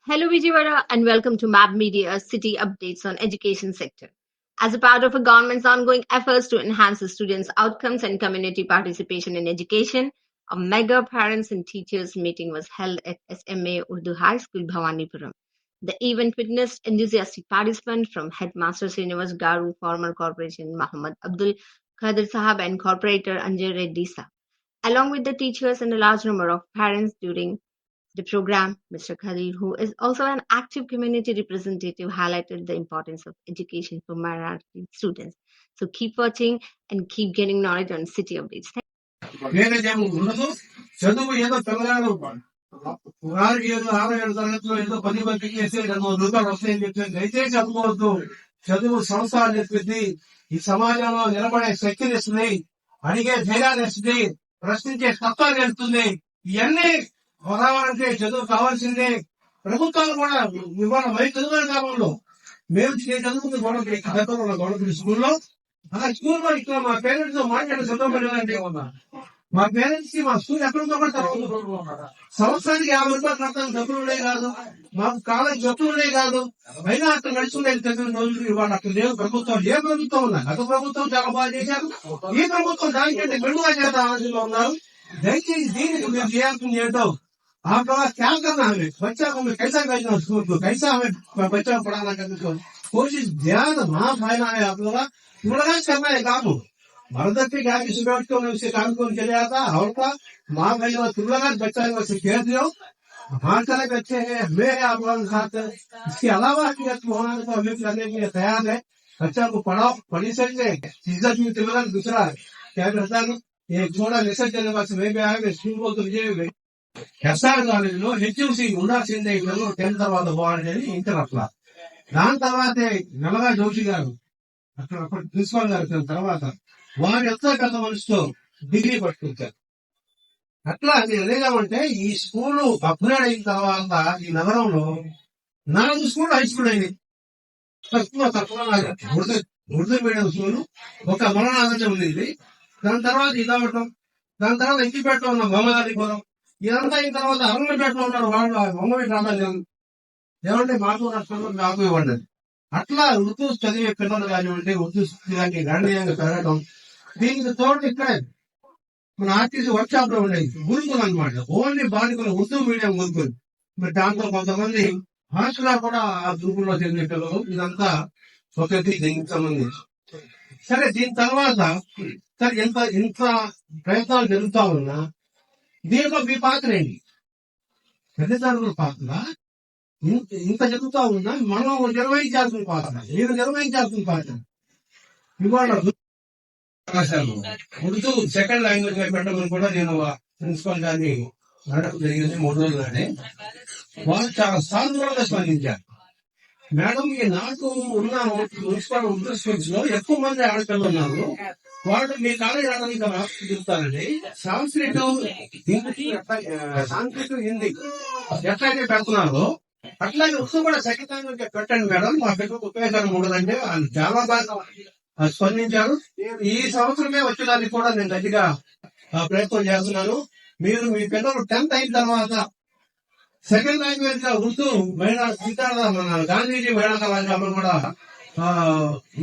Hello Vijayawada and welcome to Map Media City Updates on Education Sector. As a part of a government's ongoing efforts to enhance the students' outcomes and community participation in education, a mega parents and teachers meeting was held at SMA Urdu High School, Bhavanipuram. The event witnessed enthusiastic participants from Headmaster Srinivas Garu, former Corporation Muhammad Abdul Qadir Sahab and Corporator Anjay Reddy Sa, along with the teachers and a large number of parents during the program. Mr. Khalil, who is also an active community representative, highlighted the importance of education for minority students. So keep watching and keep getting knowledge on city updates. మేనేజేమో ఉండదు. చదువు ఏదో పిల్లగాడు 6-7 తరగతిలో ఏదో 10 మందికి చేస్తే 200 రూపాయలు వస్తాయని చెప్పి దయచేసి చదువుకోవద్దు. చదువు సంవత్సరాలు నేర్పింది, ఈ సమాజంలో నిలబడే శక్తిని ఇస్తుంది, అడిగే ధైర్యాన్ని ఇస్తుంది, ప్రశ్నించే తత్వాన్ని నేర్పుతుంది. ఇవన్నీ రావాలంటే చదువు కావాల్సిందే. ప్రభుత్వాలు కూడా ఇవాళ మరి చదువుకునే కాలంలో మేము చదువుకున్న గవర్నమెంట్ స్కూల్లో ఆ స్కూల్లో ఇక్కడ మా పేరెంట్స్ తో మాట్లాడి చదవబడేదంటే మా పేరెంట్స్ కి మా స్కూల్ ఎక్కడుందో కూడా తప్పదు. సంవత్సరానికి 50 రూపాయలు కడతాను, డబ్బులు ఉండే కాదు, మాకు కాలేజ్ డబ్బులు ఉండే కాదు, అయినా అక్కడ నడుచుకునే చదివిన రోజులు ఇవాళ అక్కడ లేవు. ప్రభుత్వం ఏ ప్రభుత్వం ఉన్నా గత ప్రభుత్వం చాలా బాగా చేశారు, ఈ ప్రభుత్వం దానికంటే మెరుగుగా చేత ఆలోచనలో ఉన్నారు. దయచేసి దీనికి మీరు చేయాల్సింది ఏంటో आप लोग क्या करना हमें बच्चा को हमें कैसा भेजना स्कूल को, कैसा हमें बच्चा को पढ़ाना करने को कोशिश ध्यान वहां फायदा है. आप लोग पूरा करना है काम. मर्द के क्या की सुबह उठ के उससे काम को चले जाता और का माँ भाई तुम लोग बच्चा से खेल दो. हमारे तरह के अच्छे है, हमें है आप लोगों के साथ. इसके अलावा होना तो हमें करने के लिए तैयार है. बच्चा को पढ़ाओ, पढ़ी सकते इज्जत भी तुम्हारा. दूसरा क्या करता है, एक छोटा मैसेज देने वाले मैं भी आया स्कूल को तो मुझे ఎస్ఆర్ కాలేజీలో హెచ్యూసీ ఉండాల్సిందే, ఇళ్లలో 10th తర్వాత పోవాలని ఇంటర్ అట్లా. దాని తర్వాత నల్లగా జోషి గారు అక్కడ ప్రిన్సిపాల్ గారు తర్వాత వారు ఎంత పెద్ద మనిషితో డిగ్రీ పట్టుకుంటారు. అట్లా నేను ఏదేమంటే ఈ స్కూలు అప్గ్రేడ్ అయిన తర్వాత ఈ నగరంలో 4 స్కూల్ హై స్కూల్ అయింది. తక్కువ ఉర్దూ మీడియం స్కూల్ ఒక మరణాదం ఉంది. దాని తర్వాత ఇదవటం, దాని తర్వాత ఇంటిపేట ఉన్న మమ్మదారిపురం, ఇదంతా అయిన తర్వాత అరంగపేటలో ఉన్నారు వాళ్ళు మమ్మీ రాలేదు ఏమంటే మాకు నష్టంలో నాకు ఇవ్వండి. అట్లా ఉర్దూ చదివే పిల్లలు కానివ్వండి, ఉర్దూ కానీ గణనీయంగా పెరగడం. దీనికి తోడు ఇక్కడే మన ఆర్టీసీ వర్క్ షాప్ లో ఉండేది గురుకులు అనమాట, ఓన్లీ బాలికలు ఉర్దూ మీడియం గురుకులు. మరి దాంట్లో కొంతమంది హాస్టల్ కూడా ఆ గురుకుల్లో చెందిన పిల్లలు. ఇదంతా ఒకటి దీనికి సంబంధించి. సరే, దీని తర్వాత సరే ఇంత ప్రయత్నాలు జరుగుతా ఉన్నా దీంట్లో మీ పాత్ర ఏంటి? తల్లిదండ్రుల పాత్ర ఇంత జరుగుతా ఉన్నా మనం నిర్వహించాల్సిన పాత్ర, మీరు నిర్వహించాల్సిన పాత్ర. ఇవాళ ఉర్దూ సెకండ్ లాంగ్వేజ్ గా పెట్టమని కూడా నేను ప్రిన్సిపల్ గారిని అడగడం జరిగింది 3 రోజులు నాడే. వాళ్ళు చాలా సానుకూలంగా స్పందించారు. మేడం, నాకు ఉన్న మున్సిపల్ ఉర్దూ స్కూల్స్ లో ఎక్కువ మంది ఆడపిల్లలు ఉన్నారు, వాళ్ళు మీ కాలేజ్ రావడానికి రాష్ట్రం చెప్తారండి. సంస్కృతం హిందీ ఎట్లయితే పెడుతున్నారో అట్లాగే ఉర్దూ కూడా సెకండ్ లాంగ్వేజ్ పెట్టండి మేడం, మా పిల్లలకు ఉపయోగకరం ఉండదంటే వాళ్ళు చాలా బాగా స్పందించారు. ఈ సంవత్సరమే వచ్చేదానికి కూడా నేను గట్టిగా ప్రయత్నం చేస్తున్నాను. మీరు మీ పిల్లలు 10th అయిన తర్వాత సెకండ్ లాంగ్వేజ్ గా ఉర్దూ మహిళా మన గాంధీజీ మహిళా కళాశాలలో కూడా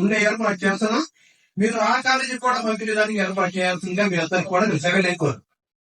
ఉండే ఏర్పాటు చేస్తున్నాం. మీరు ఆ కాలేజీ కూడా పంపించడానికి ఏర్పాటు చేయాల్సిందిగా మీ అందరికి కూడా నేను సెకండ్ ఎక్కువ